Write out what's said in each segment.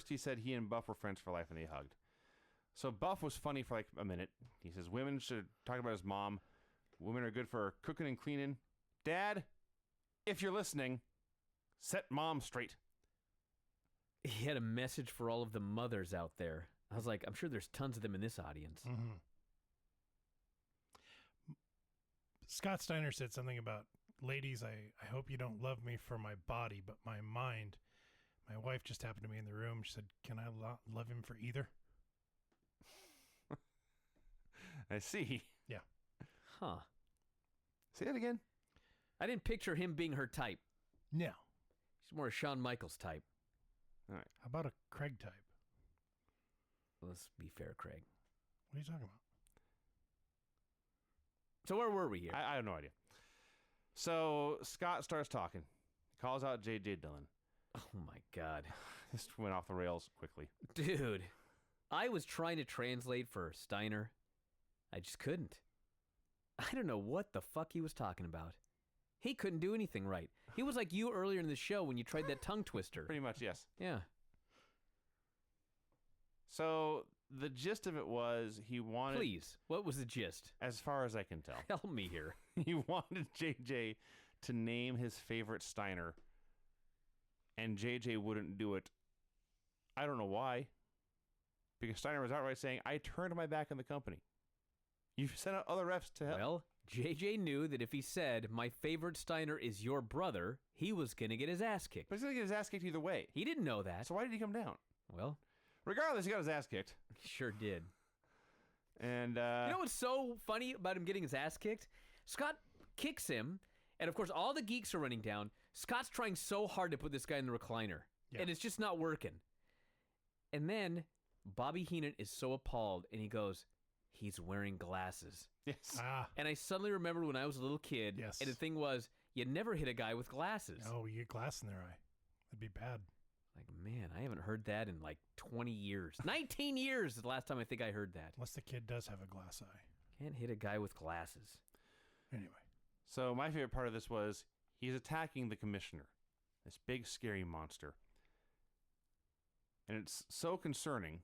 first he said he and Buff were friends for life and they hugged. So Buff was funny for like a minute. He says women should talk about his mom. Women are good for cooking and cleaning. Dad, if you're listening, set mom straight. He had a message for all of the mothers out there. I was like, I'm sure there's tons of them in this audience. Mm-hmm. Scott Steiner said something about, ladies, I hope you don't love me for my body, but my mind. My wife just happened to be in the room. She said, can I love him for either? I see. Yeah. Huh. Say that again. I didn't picture him being her type. No. She's more a Shawn Michaels type. All right. How about a Craig type? Let's be fair, Craig. What are you talking about? So where were we here? I have no idea. So Scott starts talking. He calls out J.J. Dillon. Oh my God. This went off the rails quickly. Dude, I was trying to translate for Steiner. I just couldn't. I don't know what the fuck he was talking about. He couldn't do anything right. He was like you earlier in the show when you tried that tongue twister. Pretty much, yes. Yeah. So the gist of it was he wanted... Please, what was the gist? As far as I can tell. Help me here. He wanted JJ to name his favorite Steiner, and JJ wouldn't do it. I don't know why. Because Steiner was outright saying, I turned my back on the company. You sent out other refs to help. Well, JJ knew that if he said, my favorite Steiner is your brother, he was going to get his ass kicked. But he's going to get his ass kicked either way. He didn't know that. So why did he come down? Well, regardless, he got his ass kicked. He sure did. And you know what's so funny about him getting his ass kicked? Scott kicks him, and of course all the geeks are running down. Scott's trying so hard to put this guy in the recliner, and it's just not working. And then Bobby Heenan is so appalled, and he goes, he's wearing glasses. Yes. And I suddenly remembered when I was a little kid, and the thing was, you never hit a guy with glasses. Oh, you get glass in their eye. That'd be bad. Like, man, I haven't heard that in like 20 years. 19 years is the last time I think I heard that. Unless the kid does have a glass eye. Can't hit a guy with glasses. Anyway. So my favorite part of this was he's attacking the commissioner, this big scary monster. And it's so concerning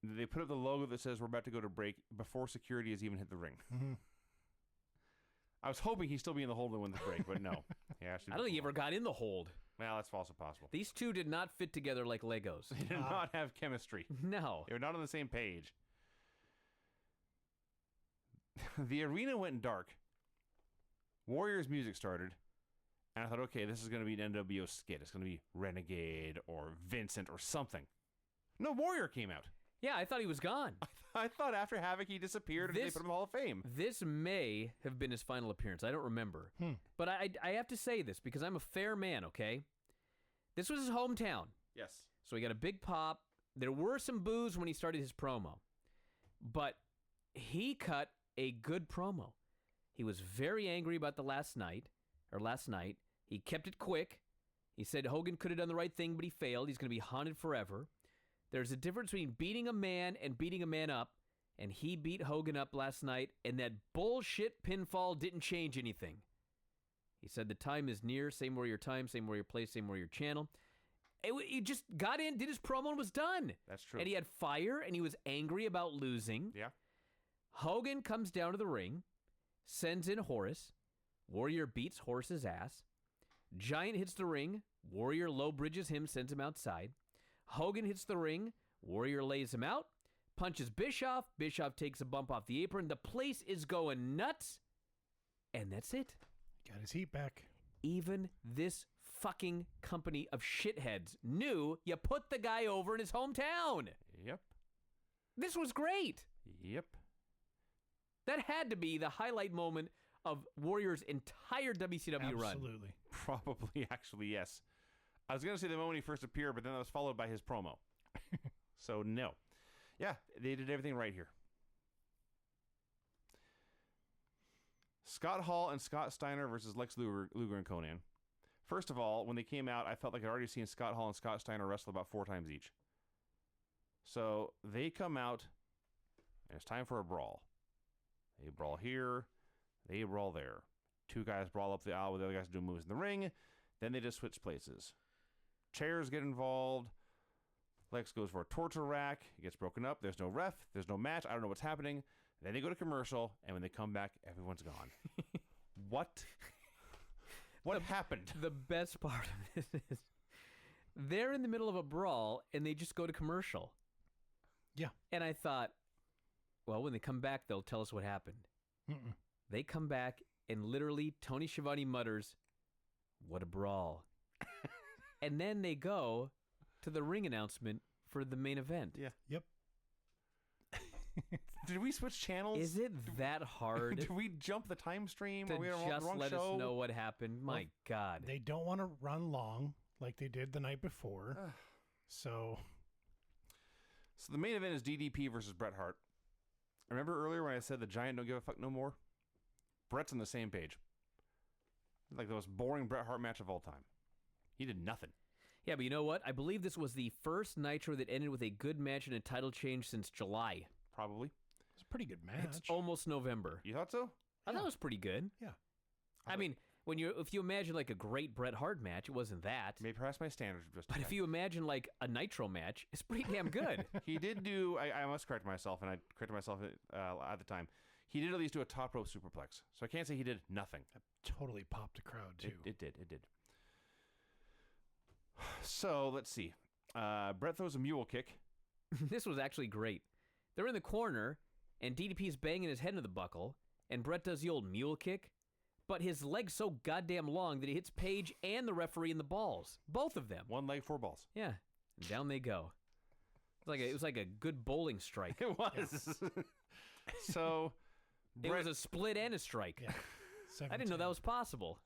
that they put up the logo that says we're about to go to break before security has even hit the ring. Mm-hmm. I was hoping he'd still be in the hold when the break, but no. I don't think he ever got in the hold. Well, that's also possible. These two did not fit together like Legos. They did not have chemistry. No. They were not on the same page. The arena went dark. Warriors music started. And I thought, okay, this is going to be an NWO skit. It's going to be Renegade or Vincent or something. No, Warrior came out. Yeah, I thought he was gone. I thought after Havoc he disappeared and they put him in the Hall of Fame. This may have been his final appearance. I don't remember. But I have to say this because I'm a fair man, okay? This was his hometown. Yes. So he got a big pop. There were some boos when he started his promo. But he cut a good promo. He was very angry about the last night. He kept it quick. He said Hogan could have done the right thing, but he failed. He's going to be haunted forever. There's a difference between beating a man and beating a man up, and he beat Hogan up last night, and that bullshit pinfall didn't change anything. He said the time is near, same warrior time, same warrior place, same warrior channel. He just got in, did his promo, and was done. That's true. And he had fire, and he was angry about losing. Yeah. Hogan comes down to the ring, sends in Horace. Warrior beats Horace's ass. Giant hits the ring. Warrior low bridges him, sends him outside. Hogan hits the ring. Warrior lays him out. Punches Bischoff. Bischoff takes a bump off the apron. The place is going nuts. And that's it. Got his heat back. Even this fucking company of shitheads knew you put the guy over in his hometown. Yep. This was great. Yep. That had to be the highlight moment of Warrior's entire WCW run. Absolutely. Probably, actually, yes. I was going to say the moment he first appeared, but then that was followed by his promo. So, no. Yeah, they did everything right here. Scott Hall and Scott Steiner versus Lex Luger and Conan. First of all, when they came out, I felt like I'd already seen Scott Hall and Scott Steiner wrestle about 4 times each. So, they come out, and it's time for a brawl. They brawl here, they brawl there. 2 guys brawl up the aisle with the other guys doing moves in the ring. Then they just switch places. Chairs get involved. Lex goes for a torture rack. It gets broken up. There's no ref. There's no match. I don't know what's happening. Then they go to commercial, and when they come back, everyone's gone. What? What happened? The best part of this is they're in the middle of a brawl, and they just go to commercial. Yeah. And I thought, well, when they come back, they'll tell us what happened. Mm-mm. They come back, and literally Tony Schiavone mutters, "What a brawl." And then they go to the ring announcement for the main event. Yeah. Yep. Did we switch channels? Is it that hard Did we jump the time stream? to Are we on the just wrong let show? us know what happened? My God. They don't want to run long like they did the night before. So So the main event is DDP versus Bret Hart. Remember earlier when I said the Giant don't give a fuck no more? Bret's on the same page. Like the most boring Bret Hart match of all time. He did nothing. Yeah, but you know what? I believe this was the first Nitro that ended with a good match and a title change since July. Probably. it's a pretty good match. It's almost November. You thought so? I thought it was pretty good. Yeah. I mean, if you imagine like a great Bret Hart match, it wasn't that. Maybe perhaps my standards were just But too if high. you imagine like a Nitro match, it's pretty damn good. He did do, I must correct myself, and I corrected myself at the time. He did at least do a top rope superplex. So I can't say he did nothing. Totally popped a crowd too. It did. So let's see. Bret throws a mule kick. This was actually great. They're in the corner, and DDP's banging his head into the buckle, and Bret does the old mule kick, but his leg's so goddamn long that he hits Paige and the referee in the balls. Both of them. One leg, 4 balls. Yeah. And down they go. It was like a good bowling strike. It was. So It was a split and a strike. Yeah. I didn't know that was possible.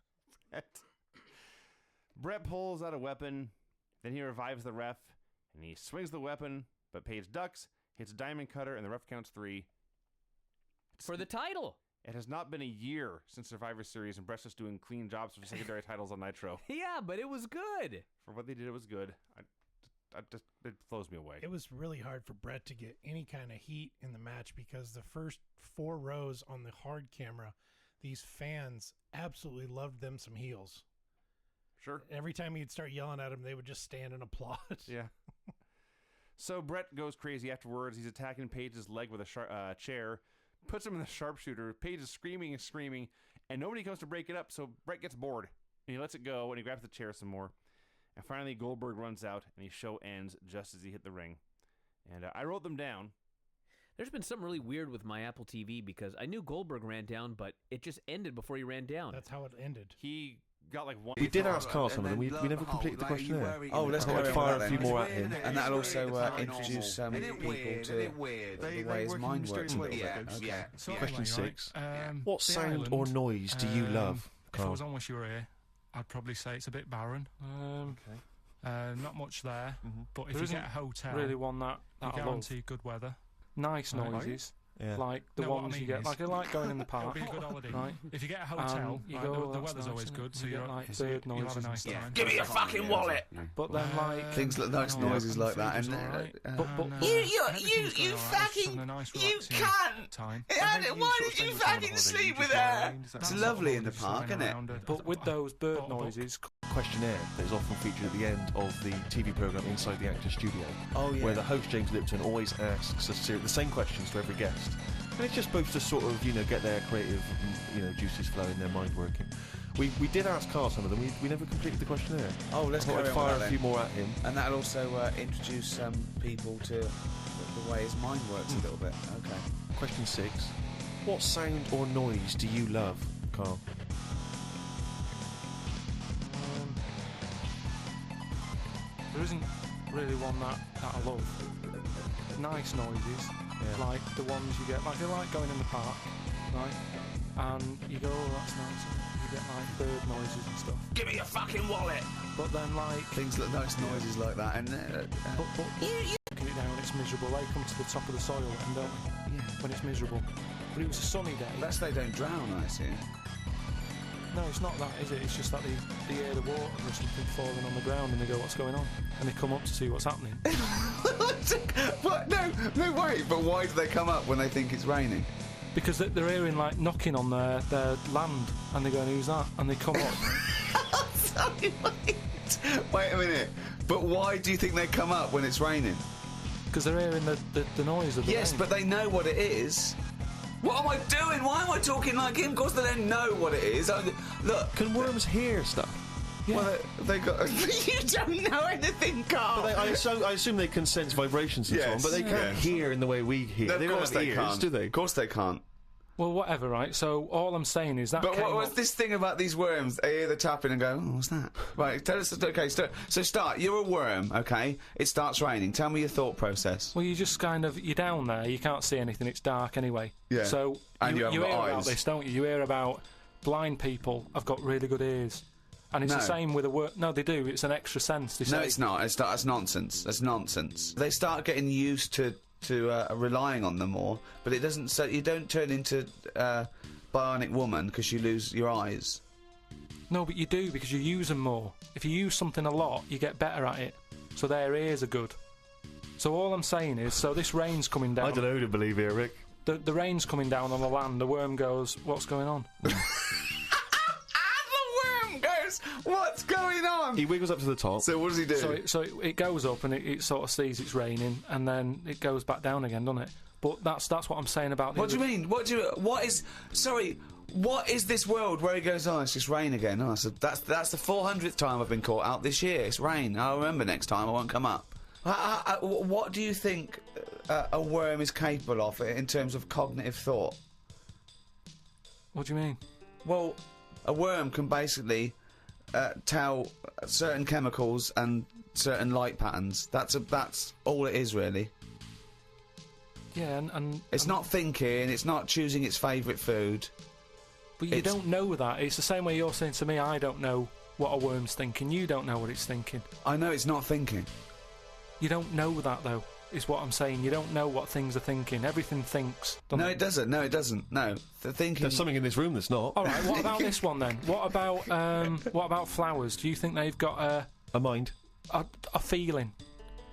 Bret pulls out a weapon, then he revives the ref, and he swings the weapon, but Paige ducks, hits a diamond cutter, and the ref counts 3. For the title. It has not been a year since Survivor Series, and Bret's just doing clean jobs for secondary titles on Nitro. Yeah, but it was good. For what they did, it was good. It blows me away. It was really hard for Bret to get any kind of heat in the match because the first 4 rows on the hard camera, these fans absolutely loved them some heels. Sure. Every time he'd start yelling at them, they would just stand and applaud. Yeah. So Bret goes crazy afterwards. He's attacking Paige's leg with a chair, puts him in the sharpshooter. Paige is screaming and screaming, and nobody comes to break it up, so Bret gets bored. And he lets it go, and he grabs the chair some more. And finally, Goldberg runs out, and his show ends just as he hit the ring. And I wrote them down. There's been something really weird with my Apple TV because I knew Goldberg ran down, but it just ended before he ran down. That's how it ended. He got like one. We did ask Carl some of them. We never completed the questionnaire. Oh, let's I'll carry on fire with a that few then. more at him. And that'll also introduce people to the way his mind works a little bit. Yeah. Okay. Question 6. What The sound island, or noise do you love, If I Carl? was on Wish You Were Here, I'd probably say it's a bit barren. Not much there, but if There you isn't get a hotel, really one that you I love. guarantee good weather. Nice Right. noises, Yeah. like the No, what I ones you mean get. is- Like I like going in the It'll park. be a good holiday. Right. If you get a hotel, You right, go, the "Oh, that's weather's nice, always isn't it?" good, so You you're get, like, so bird you'll have a noises and nice stuff. time. Give me your fucking wallet. But then like Things like nice noises like that. And You fucking- you cunt. Time. why did you fucking sleep with her? It's lovely in the park, isn't it? But with those bird But- noises, Questionnaire that is often featured at the end of the TV program Inside the Actors Studio, Oh, yeah. where the host James Lipton always asks the same questions to every guest, and it's just supposed to sort of get their creative juices flowing, their mind working. We did ask Carl some of them. We never completed the questionnaire. Oh, let's I thought carry I'd on fire with that a few then. more at him. And that'll also introduce people to the way his mind works a little bit. Okay. Question 6. What sound or noise do you love, Carl? there isn't really one that I love. Nice noises, Yeah. like the ones you get. Like I like going in the park, right? And you go, oh, that's nice. And you get like bird noises and stuff. Give me your fucking wallet. But then like, Things like nice noises like that. And but looking it down, it's miserable. They come to the top of the soil, and don't they? yeah. When it's miserable. But it was a sunny day. That's they don't drown, I assume. No, it's not that, is it? It's just that they hear the water or something falling on the ground and they go, what's going on? And they come up to see what's happening. What? No, wait. But why do they come up when they think it's raining? Because they're hearing like knocking on their land and they're going, who's that? And they come up. Sorry, wait a minute. But why do you think they come up when it's raining? Because they're hearing the noise of the Yes, rain. but they know what it is. What am I doing? Why am I talking like him? Of course they don't know what it is. Look. Can worms hear stuff? Yeah. Well, they got... You don't know anything, Carl! But I assume they can sense vibrations and so on, but they can't hear in the way we hear. No, they of don't course have they ears, can't. do they? Of course they can't. Well, whatever, right? So all I'm saying is that. But came what was up- this thing about these worms? They hear the tapping and go, oh, what's that? Right, tell us. Okay, so start. You're a worm, okay? It starts raining. Tell me your thought process. Well, you just kind of you're down there. You can't see anything. It's dark anyway. Yeah. So And you haven't hear got about eyes. this, don't you? You hear about blind people have got really good ears, and it's the No. same with a worm. No, they do. It's an extra sense. They No, say. it's not. That's nonsense. That's nonsense. They start getting used to relying on them more, but it doesn't. So you don't turn into bionic woman because you lose your eyes. No, but you do because you use them more. If you use something a lot, you get better at it. So their ears are good. So all I'm saying is, so this rain's coming down. I don't know who to believe here, Rick. The rain's coming down on the land. The worm goes, "What's going on?" The worm goes, what's going on? He wiggles up to the top. So what does he do? So it goes up and it sort of sees it's raining, and then it goes back down again, doesn't it? But that's what I'm saying about. What do you mean? What is this world where he goes, oh, it's just rain again? Oh, so that's the 400th time I've been caught out this year. It's rain. I'll remember next time. I won't come up. What do you think a worm is capable of in terms of cognitive thought? What do you mean? Well, a worm can basically tell certain chemicals and certain light patterns. That's all it is, really. Yeah, and It's not thinking. It's not choosing its favourite food. but you it's- don't know that. It's the same way you're saying to me, I don't know what a worm's thinking. You don't know what it's thinking. I know it's not thinking. You don't know that though. Is what I'm saying. You don't know what things are thinking. Everything thinks. doesn't No, it doesn't. No, it doesn't. No, the thinking. There's something in this room that's not. All right. What about this one then? What about flowers? Do you think they've got A mind. a feeling?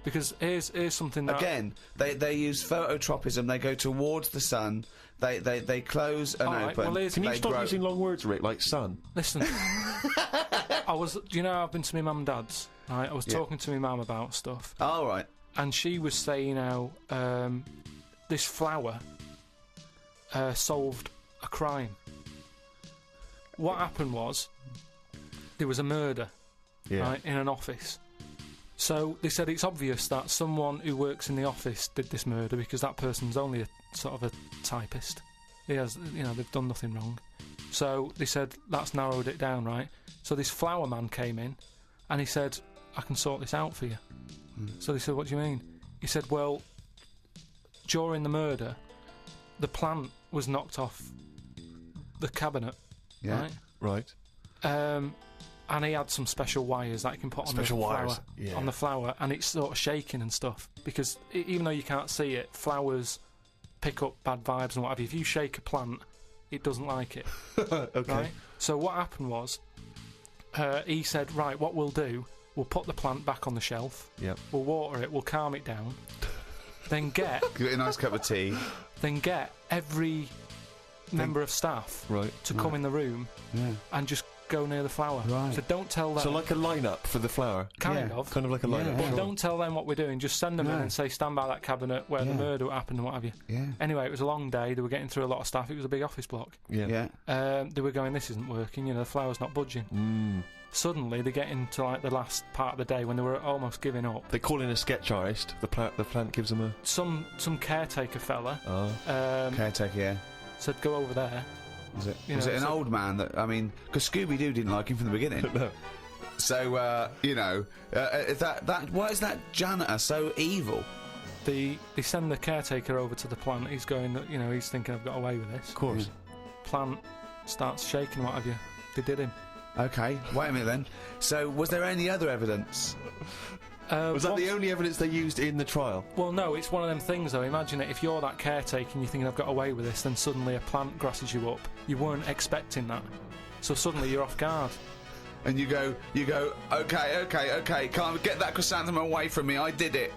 Because here's something that Again, they use phototropism. They go towards the sun. They close and All right, open. well, here's- Can you they stop grow. using long words, Rick, like sun? Listen, do you know I've been to my mum and dad's, right? I was Yeah. talking to my mum about stuff, All right. and she was saying how this flower solved a crime. What happened was there was a murder, Yeah. right, in an office. So they said it's obvious that someone who works in the office did this murder because that person's only a sort of a typist. He has, they've done nothing wrong. So they said that's narrowed it down, right? So this flower man came in, and he said, "I can sort this out for you." So they said, "What do you mean?" He said, "Well, during the murder, the plant was knocked off the cabinet, Yeah. right? Right. And he had some special wires that you can put on Special the wires, flower, yeah. on the flower, and it's sort of shaking and stuff because even though you can't see it, flowers pick up bad vibes and what have you. If you shake a plant, it doesn't like it, Okay. right? So what happened was, he said, "Right, what we'll do, we'll put the plant back on the shelf, Yep. we'll water it, we'll calm it down, then get Give it a nice cup of tea. every member of staff Right. to come in the room Yeah. and just go near the flower. Right. So don't tell them." So like a lineup for the flower. kind Yeah. of. Kind of like a lineup. Yeah. But don't tell them what we're doing. Just send them in No. and say, stand by that cabinet where the Yeah. murder happened and what have you. Yeah. Anyway, it was a long day. They were getting through a lot of stuff. It was a big office block. Yeah. Yeah. They were going, this isn't working. The flower's not budging. Mm. Suddenly, they get into like the last part of the day when they were almost giving up. They call in a sketch artist. The plant gives them a. Some caretaker fella Oh. Caretaker. Yeah. said, go over there. Was it? You Was know, it an so- old man that? I mean, because Scooby Doo didn't like him from the beginning. No. So why is that janitor so evil? They send the caretaker over to the plant. He's going, he's thinking, I've got away with this. Of course. Plant starts shaking, what have you. They did him. Okay, wait a minute then. So was there any other evidence? Was that the only evidence they used in the trial? Well, no, it's one of them things, though. Imagine it, if you're that caretaker and you're thinking, I've got away with this, then suddenly a plant grasses you up. You weren't expecting that. So suddenly you're off guard. And you go, okay, can't get that chrysanthemum away from me, I did it.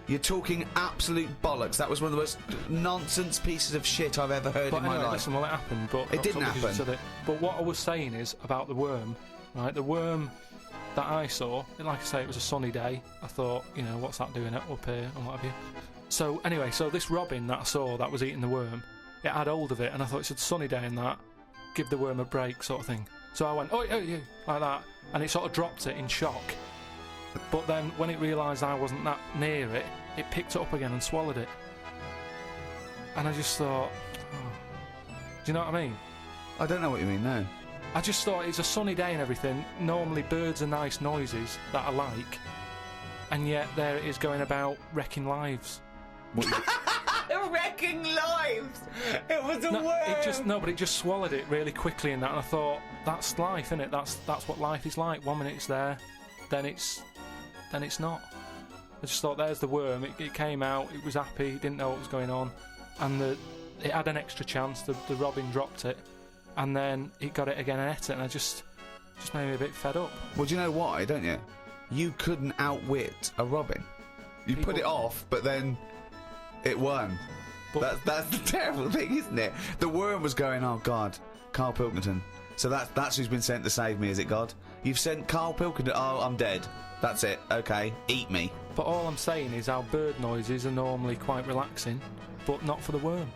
You're talking absolute bollocks. That was one of the most nonsense pieces of shit I've ever heard But in my anyway, life. listen, well, it happened, but... It didn't not because you happen. said it. But what I was saying is, about the worm, right, the worm that I saw, like I say, it was a sunny day. I thought, you know, what's that doing up here and what have you. So anyway, so this robin that I saw that was eating the worm, it had hold of it, and I thought it's a sunny day and that, give the worm a break sort of thing. So I went, oh, you, like that, and it sort of dropped it in shock. But then when it realised I wasn't that near it, it picked it up again and swallowed it. And I just thought, oh. Do you know what I mean? I don't know what you mean, no. I just thought it's a sunny day and everything. Normally birds are nice noises that I like, and yet there it is going about wrecking lives. Wrecking lives! It was a worm! But it just swallowed it really quickly in that, and I thought, that's life, innit? That's what life is like. 1 minute it's there, then it's not. I just thought, there's the worm. It came out, it was happy, it didn't know what was going on, and it had an extra chance. The robin dropped it, and then it got it again and ate it, and I just made me a bit fed up. Well, do you know why, don't you? You couldn't outwit a robin. You put it off, but then it won. But That's the terrible thing, isn't it? The worm was going, oh God, Carl Pilkington. So that's who's been sent to save me, is it, God? You've sent Carl Pilkington. Oh, I'm dead. That's it. Okay, eat me. But all I'm saying is our bird noises are normally quite relaxing, but not for the worm.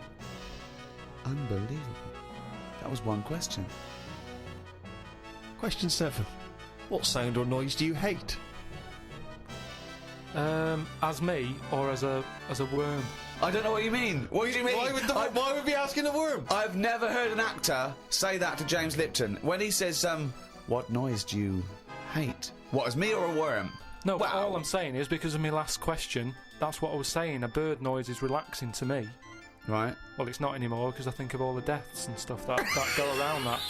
Unbelievable. That was one question. Question 7. What sound or noise do you hate? As me or as a worm? I don't know what you mean. What do you mean? Why would we be asking a worm? I've never heard an actor say that to James Lipton. When he says, what noise do you hate? What, as me or a worm? No, Wow. all I'm saying is because of my last question, that's what I was saying. A bird noise is relaxing to me. Right. Well, it's not anymore because I think of all the deaths and stuff that go around that.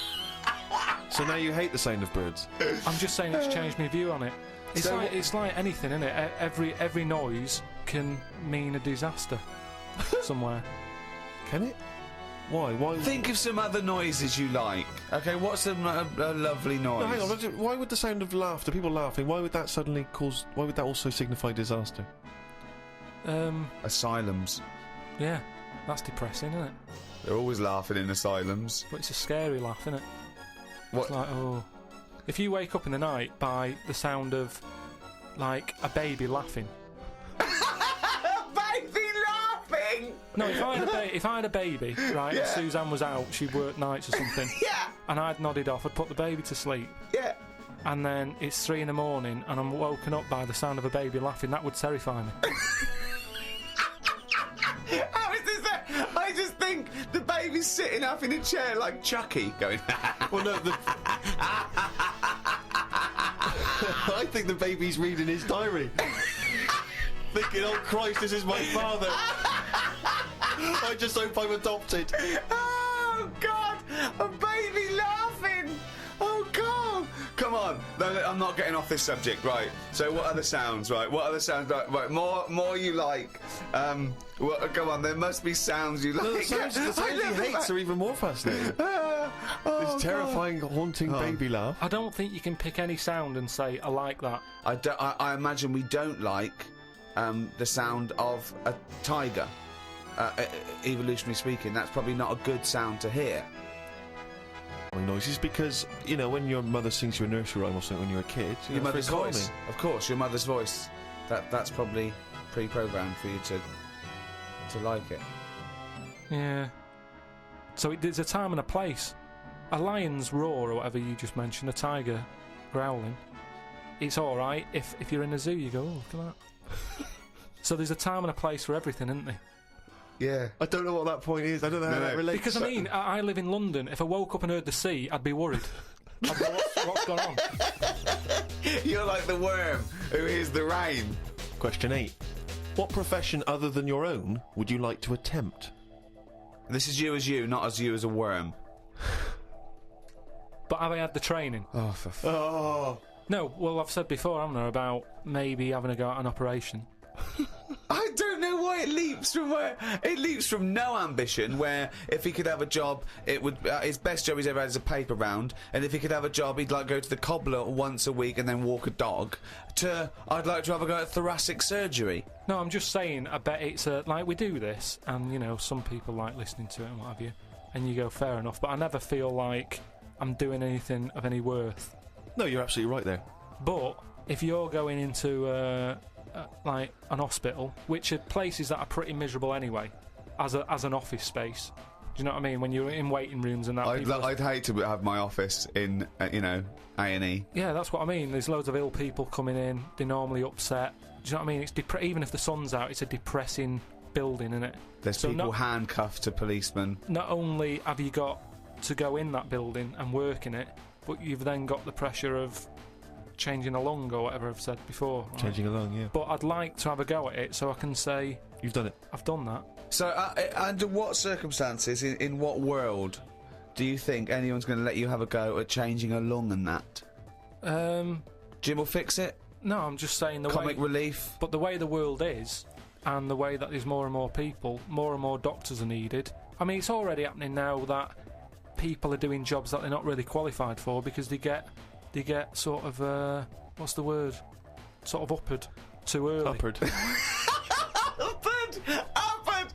So now you hate the sound of birds? I'm just saying it's changed my view on it. It's like anything, isn't it? Every noise can mean a disaster somewhere. Can it? Why? Think of some other noises you like. Okay, what's a lovely noise? No, hang on. Why would the sound of laughter, people laughing, why would that suddenly cause... Why would that also signify disaster? Asylums. Yeah, that's depressing, isn't it? They're always laughing in asylums. But it's a scary laugh, isn't it? What? It's like, oh... If you wake up in the night by the sound of, like, a baby laughing... Baby laughing! No, if I had a baby, right, Yeah. and Suzanne was out, she worked nights or something, Yeah, and I'd nodded off, I'd put the baby to sleep, yeah. and then it's 3 in the morning, and I'm woken up by the sound of a baby laughing, that would terrify me. How is this that? I just think the baby's sitting up in a chair like Chucky, going... Well, no, I think the baby's reading his diary. Thinking, oh Christ, this is my father. I just hope I'm adopted. Oh, God! A baby laughing! Oh, God! Come on. No, I'm not getting off this subject, right. So what other sounds, right? What other sounds, right, more you like. Well, come on, there must be sounds you like. No, the sounds he hates are even more fascinating. This terrifying, haunting baby laugh. I don't think you can pick any sound and say, I like that. I imagine we don't like the sound of a tiger. Evolutionary speaking, that's probably not a good sound to hear. Noises because, you know, when your mother sings you a nursery rhyme or something when you're a kid, Your mother's very voice, calming. of course, your mother's voice. That's probably pre-programmed for you to like it. Yeah. So there's a time and a place. A lion's roar, or whatever you just mentioned, a tiger growling, it's alright. If you're in a zoo, you go, oh, look at that. So there's a time and a place for everything, isn't there? Yeah. I don't know what that point is. I don't know how that relates. Because, I mean, I live in London. If I woke up and heard the sea, I'd be worried. I'd go, what's going on? You're like the worm who hears the rain. Question 8. What profession other than your own would you like to attempt? This is you as you, not as you as a worm. But have I had the training? Oh, for Oh, No, well, I've said before, haven't I, about maybe having to go at an operation. I don't know why it leaps from where. It leaps from no ambition, where if he could have a job, it would his best job he's ever had is a paper round, and if he could have a job, he'd like go to the cobbler once a week and then walk a dog. To I'd like to have a go at thoracic surgery. No, I'm just saying, I bet it's like we do this, and you know, some people like listening to it and what have you, and you go, fair enough, but I never feel like I'm doing anything of any worth. no, you're absolutely right there. But if you're going into like an hospital, which are places that are pretty miserable anyway, as an office space. Do you know what I mean? When you're in waiting rooms and that. I'd hate to have my office in, A&E. Yeah, that's what I mean. There's loads of ill people coming in. They're normally upset. Do you know what I mean? It's even if the sun's out, it's a depressing building, isn't it? There's people handcuffed to policemen. Not only have you got to go in that building and work in it, but you've then got the pressure of changing a lung or whatever I've said before. Right? Changing a lung, yeah. But I'd like to have a go at it so I can say... You've done it. I've done that. So, under what circumstances, in what world, do you think anyone's going to let you have a go at changing a lung and that? Jim will fix it? No, I'm just saying the Comic way... relief? But the way the world is, and the way that there's more and more people, more and more doctors are needed. I mean, it's already happening now that people are doing jobs that they're not really qualified for because they get sort of, what's the word? Sort of uppered too early. Uppered. Uppered!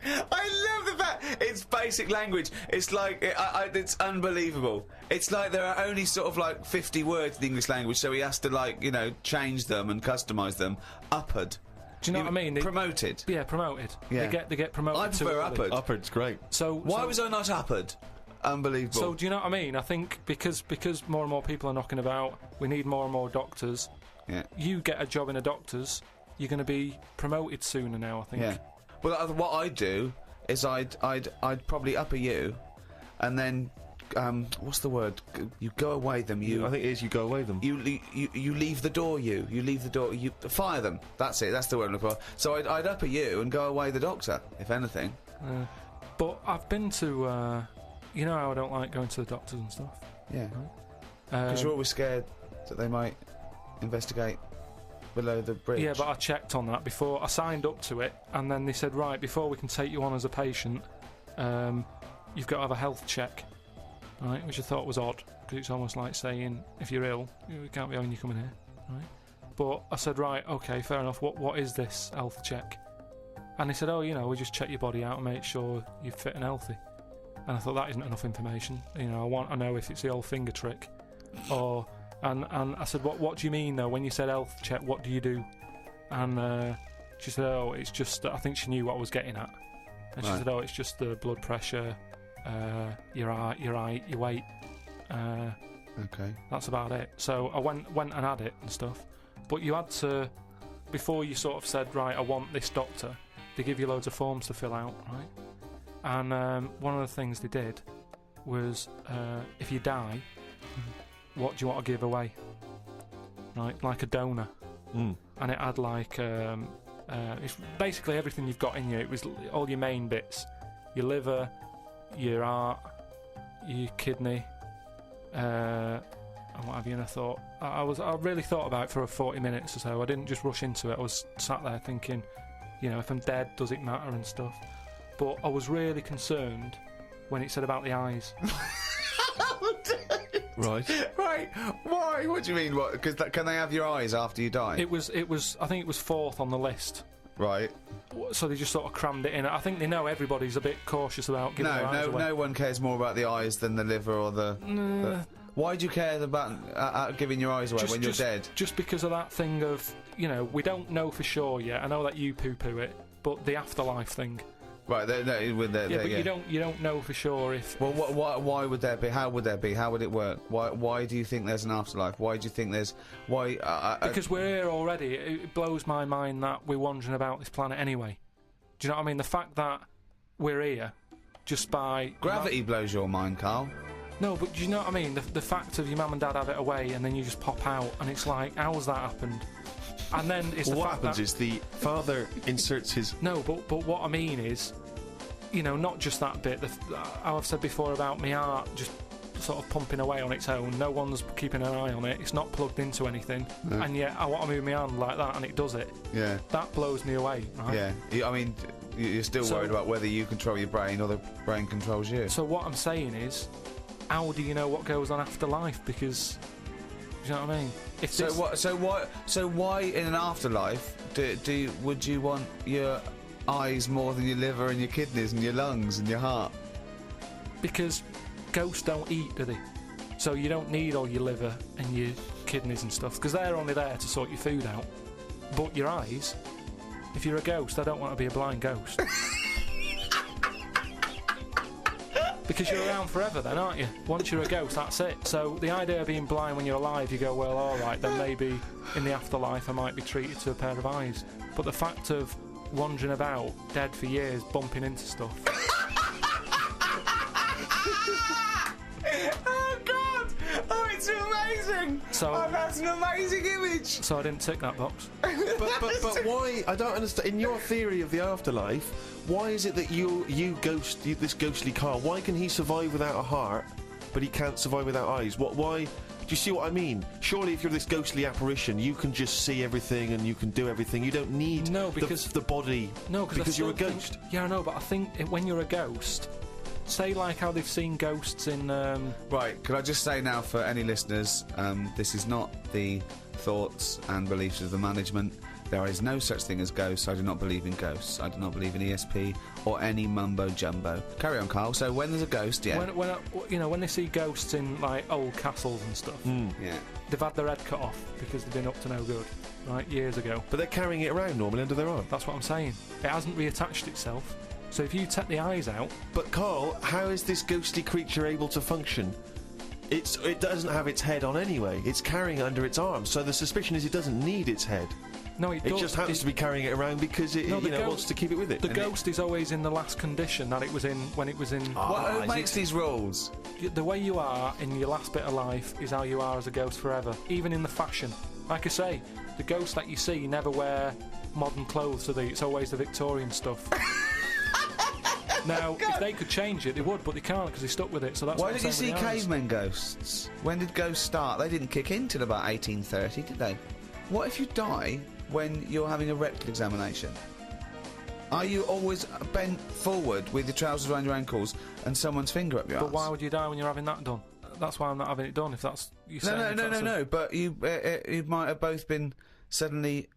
I love the fact it's basic language. It's like it's unbelievable. It's like there are only sort of like 50 words in the English language, so he has to change them and customise them. Uppered. Do you know what I mean? Promoted. Yeah, promoted. Yeah. They get promoted. I prefer uppered. Uppered's great. So why was I not uppered? Unbelievable. So do you know what I mean? I think because more and more people are knocking about, we need more and more doctors. Yeah. You get a job in a doctor's, you're going to be promoted sooner now, I think. Yeah. Well, what I'd do is I'd probably upper you, and then what's the word? You go away them. I think it is you go away them. You leave the door. You leave the door. You fire them. That's it. That's the word I'm looking for. So I'd upper you and go away the doctor, if anything. But I've been to. You know how I don't like going to the doctors and stuff. Yeah. Because you're always scared that they might investigate below the bridge. Yeah, but I checked on that before I signed up to it, and then they said, right, before we can take you on as a patient, you've got to have a health check, right? Which I thought was odd, because it's almost like saying, if you're ill, we can't be having you coming here, right? But I said, right, okay, fair enough. What is this health check? And they said, oh, we just check your body out and make sure you're fit and healthy. And I thought that isn't enough information. I want to know if it's the old finger trick, or. And I said, what do you mean though? When you said health check, what do you do? And she said, oh, it's just. I think she knew what I was getting at. And she said, oh, it's just the blood pressure, your height, your weight. Okay. That's about it. So I went and had it and stuff. But you had to, before you sort of said, right, I want this doctor. They give you loads of forms to fill out, right? And one of the things they did was, if you die, what do you want to give away? Right, like a donor. And it had like, it's basically everything you've got in you. It was all your main bits: your liver, your heart, your kidney, and what have you. And I thought, I really thought about it for 40 minutes or so. I didn't just rush into it. I was sat there thinking, if I'm dead, does it matter and stuff? But I was really concerned when it said about the eyes. Right. Why? What do you mean? What? Because can they have your eyes after you die? It was. I think it was 4th on the list. Right. So they just sort of crammed it in. I think they know everybody's a bit cautious about giving their eyes away. No one cares more about the eyes than the liver or the. Why do you care about giving your eyes away when you're dead? Just because of that thing of we don't know for sure yet. I know that you poo-poo it, but the afterlife thing. Right, you don't know for sure if. Well, why would there be? How would there be? How would it work? Why do you think there's an afterlife? Why do you think there's? Why? Because we're here already. It blows my mind that we're wandering about this planet anyway. Do you know what I mean? The fact that we're here, just by gravity blows your mind, Carl. No, but do you know what I mean? The fact of your mum and dad have it away, and then you just pop out, and it's like, how's that happened? And then it's what happens is the father inserts his. No, but what I mean is, not just that bit. How I've said before about my heart just sort of pumping away on its own. No one's keeping an eye on it. It's not plugged into anything. No. And yet I want to move my hand like that, and it does it. Yeah. That blows me away. Right? Yeah. I mean, you're still worried about whether you control your brain or the brain controls you. So what I'm saying is, how do you know what goes on after life? Because, do you know what I mean? So why in an afterlife would you want your eyes more than your liver and your kidneys and your lungs and your heart? Because ghosts don't eat, do they? So you don't need all your liver and your kidneys and stuff, because they're only there to sort your food out. But your eyes, if you're a ghost, I don't want to be a blind ghost. Because you're around forever then, aren't you? Once you're a ghost, that's it. So the idea of being blind when you're alive, you go, well, all right, then maybe in the afterlife I might be treated to a pair of eyes. But the fact of wandering about, dead for years, bumping into stuff... Oh, God! Oh, it's amazing! So- oh, that's an amazing image! So I didn't tick that box. But why? I don't understand. In your theory of the afterlife, why is it that this ghostly Carl, why can he survive without a heart, but he can't survive without eyes? Why? Do you see what I mean? Surely, if you're this ghostly apparition, you can just see everything and you can do everything. You don't need the body. No, because you're a ghost. Yeah, I know, but I think when you're a ghost, say like how they've seen ghosts in. Right, could I just say now for any listeners, this is not the thoughts and beliefs of the management. There is no such thing as ghosts. I do not believe in ghosts. I do not believe in ESP or any mumbo jumbo. Carry on, Carl. So when there's a ghost, yeah. When they see ghosts in like old castles and stuff, Yeah. they've had their head cut off because they've been up to no good, right, years ago. But they're carrying it around normally under their arm. That's what I'm saying. It hasn't reattached itself. So if you take the eyes out... But Carl, how is this ghostly creature able to function? It doesn't have its head on anyway. It's carrying it under its arm, so the suspicion is it doesn't need its head. No, it does. It just happens to be carrying it around because it wants to keep it with it. The ghost is always in the last condition that it was in when it was in... Who makes these rules? The way you are in your last bit of life is how you are as a ghost forever, even in the fashion. Like I say, the ghosts that you see never wear modern clothes, so it's always the Victorian stuff. Now, if they could change it, they would, but they can't because they stuck with it. So that's Why what did you I'm see saying with the eyes. cavemen ghosts? When did ghosts start? They didn't kick in till about 1830, did they? What if you die when you're having a rectal examination? Are you always bent forward with your trousers around your ankles and someone's finger up your arse? But why would you die when you're having that done? That's why I'm not having it done. If that's you saying. No. But you might have both been suddenly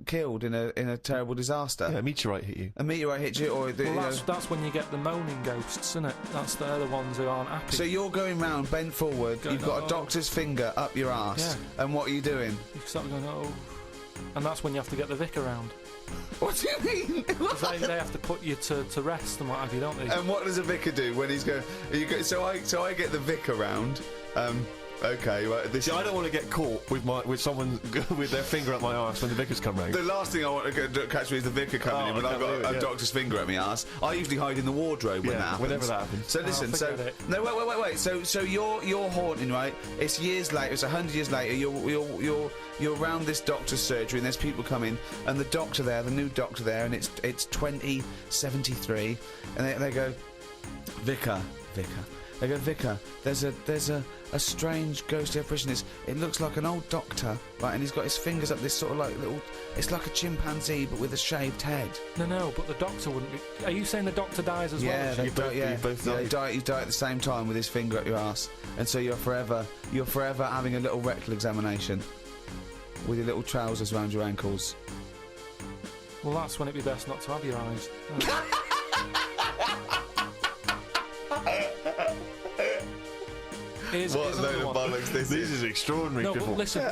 killed in a terrible disaster. Yeah, a meteorite hit you. A meteorite hit you, or that's when you get the moaning ghosts, isn't it? They're the ones who aren't happy. So you're going round, bent forward. You've got a doctor's finger up your arse, and what are you doing? You start going, oh, and that's when you have to get the vicar round. What do you mean? 'Cause they have to put you to rest and what have you, don't they? And what does a vicar do when he's going? So I get the vicar round. Okay, right. See, I don't want to get caught with someone with their finger up my arse when the vicars come round. The last thing I want to catch me is the vicar coming in when I've got a doctor's finger at my arse. I usually hide in the wardrobe when that happens. Whenever that happens. So listen, no, wait. So you're haunting, right? It's years later. It's 100 years later. You're around this doctor's surgery, and there's people coming, and the doctor there, the new doctor there, and it's 2073, and they go, Vicar. They go, Vicar, there's a strange ghostly apparition. It looks like an old doctor, right? And he's got his fingers up this sort of like little... It's like a chimpanzee, but with a shaved head. No, but the doctor wouldn't be... Are you saying the doctor dies as well? Yeah, you die at the same time with his finger up your ass. And so you're forever having a little rectal examination with your little trousers around your ankles. Well, that's when it'd be best not to have your eyes. What a load of bollocks this is extraordinary. No, but listen to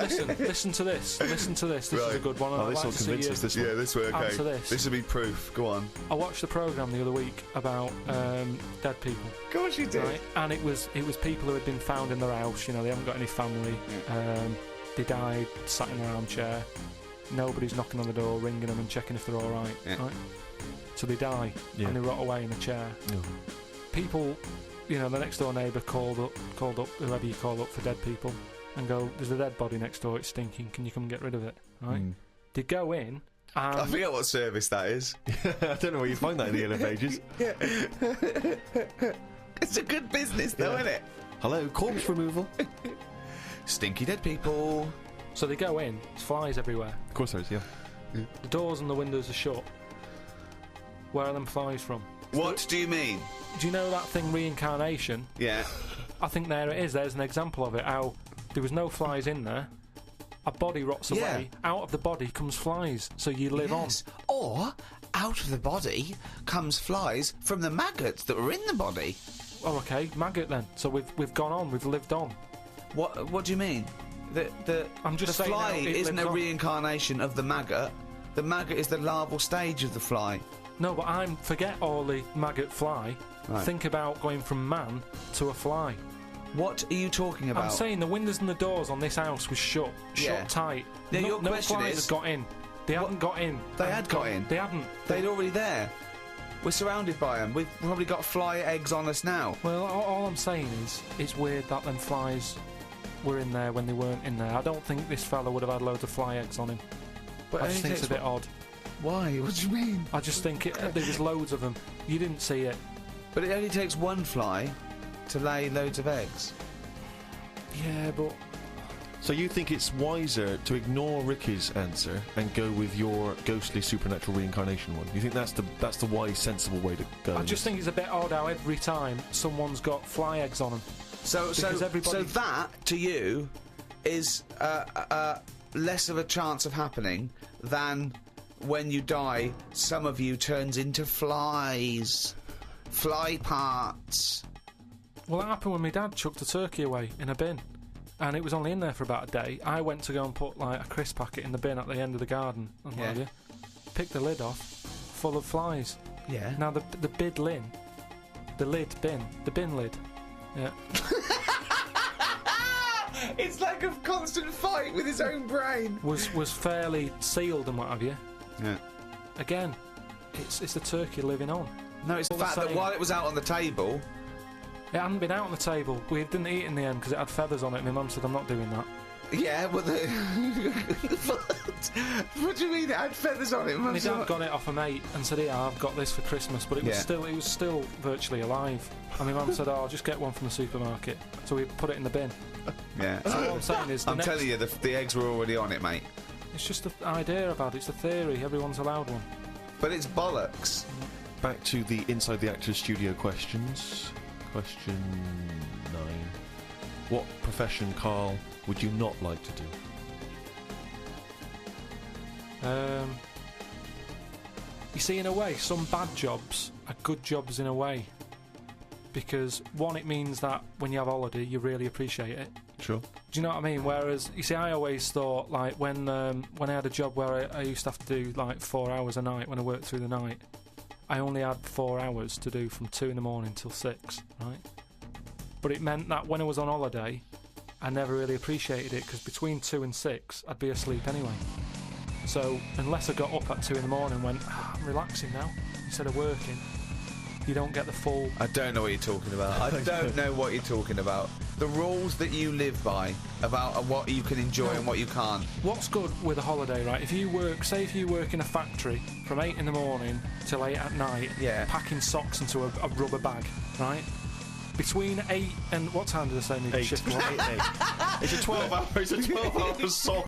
this. Listen to this. This is a good one. Oh, this will convince us. Yeah, this way. Okay. Answer this. This will be proof. Go on. I watched a programme the other week about dead people. Of course you did. Right? And it was people who had been found in their house. You know, they haven't got any family. They died sat in their armchair. Nobody's knocking on the door, ringing them and checking if they're all right. Yeah. Right? So they die and they rot away in a chair. People. You know, the next door neighbour called up whoever you call up for dead people and go, there's a dead body next door, it's stinking, can you come and get rid of it? Right? They go in and... I forget what service that is. I don't know where you find that in the Yellow Pages. It's a good business though, isn't it? Hello, corpse removal. Stinky dead people. So they go in, there's flies everywhere. Of course there is, yeah. The doors and the windows are shut. Where are them flies from? What do you mean? Do you know that thing, reincarnation? Yeah. I think there it is. There's an example of it. How there was no flies in there. A body rots away. Out of the body comes flies, so you live on. Or out of the body comes flies from the maggots that were in the body. Oh, okay, maggot then. So we've gone on. We've lived on. What do you mean? I'm just the saying fly now, it isn't lives a on. reincarnation of the maggot. The maggot is the larval stage of the fly. No, but forget all the maggot fly. Right. Think about going from man to a fly. What are you talking about? I'm saying the windows and the doors on this house was shut Yeah. tight. Now, your no question flies is- had got in. They hadn't got in. They had got in. They hadn't. They're already there. We're surrounded by them. We've probably got fly eggs on us now. Well, all I'm saying is, it's weird that them flies were in there when they weren't in there. I don't think this fella would have had loads of fly eggs on him. But I it just only think it's a takes bit odd. Why? What do you mean? I just think there was loads of them. You didn't see it. But it only takes one fly to lay loads of eggs. Yeah, but So you think it's wiser to ignore Ricky's answer and go with your ghostly supernatural reincarnation one? You think that's the wise, sensible way to go? I just think it's a bit odd how every time someone's got fly eggs on them. So everybody- that to you is less of a chance of happening than when you die. Some of you turns into flies, fly parts. Well, it happened when my dad chucked a turkey away in a bin, and it was only in there for about a day. I went to go and put like a crisp packet in the bin at the end of the garden and what have you. Picked the lid off, full of flies. Yeah. Now the bin lid, the bin lid. Yeah. It's like a constant fight with his own brain. was fairly sealed and what have you. Yeah. Again, it's the turkey living on. No, it's the All the fact that same. while it was out on the table. It hadn't been out on the table. We didn't eat it in the end because it had feathers on it. My mum said, I'm not doing that. Yeah, but what do you mean it had feathers on it? My dad got it off a mate and said, yeah, I've got this for Christmas, but it was still virtually alive. And my mum said, oh, I'll just get one from the supermarket. So we put it in the bin. Yeah. So what I'm saying is, I'm telling you, the eggs were already on it, mate. it's just the idea about it. It's the theory. Everyone's allowed one. But it's bollocks. Back to the Inside the Actors Studio questions. Question 9. What profession, Carl, would you not like to do? You see, in a way, some bad jobs are good jobs in a way. Because, one, it means that when you have holiday, you really appreciate it. Sure. Do you know what I mean? Whereas, you see, I always thought, like, when I had a job where I used to have to do, like, 4 hours a night when I worked through the night, I only had 4 hours to do from 2 in the morning till 6, right? But it meant that when I was on holiday, I never really appreciated it, because between 2 and 6, I'd be asleep anyway. So, unless I got up at 2 in the morning and went, I'm relaxing now, instead of working, you don't get the full... I don't know what you're talking about. I don't know what you're talking about. The rules that you live by about what you can enjoy and what you can't. What's good with a holiday, right? If you work in a factory from 8 in the morning till 8 at night, packing socks into a rubber bag, right? Between 8 and... What time did I say? 8. It's a 12 hours. It's a 12 hours sock.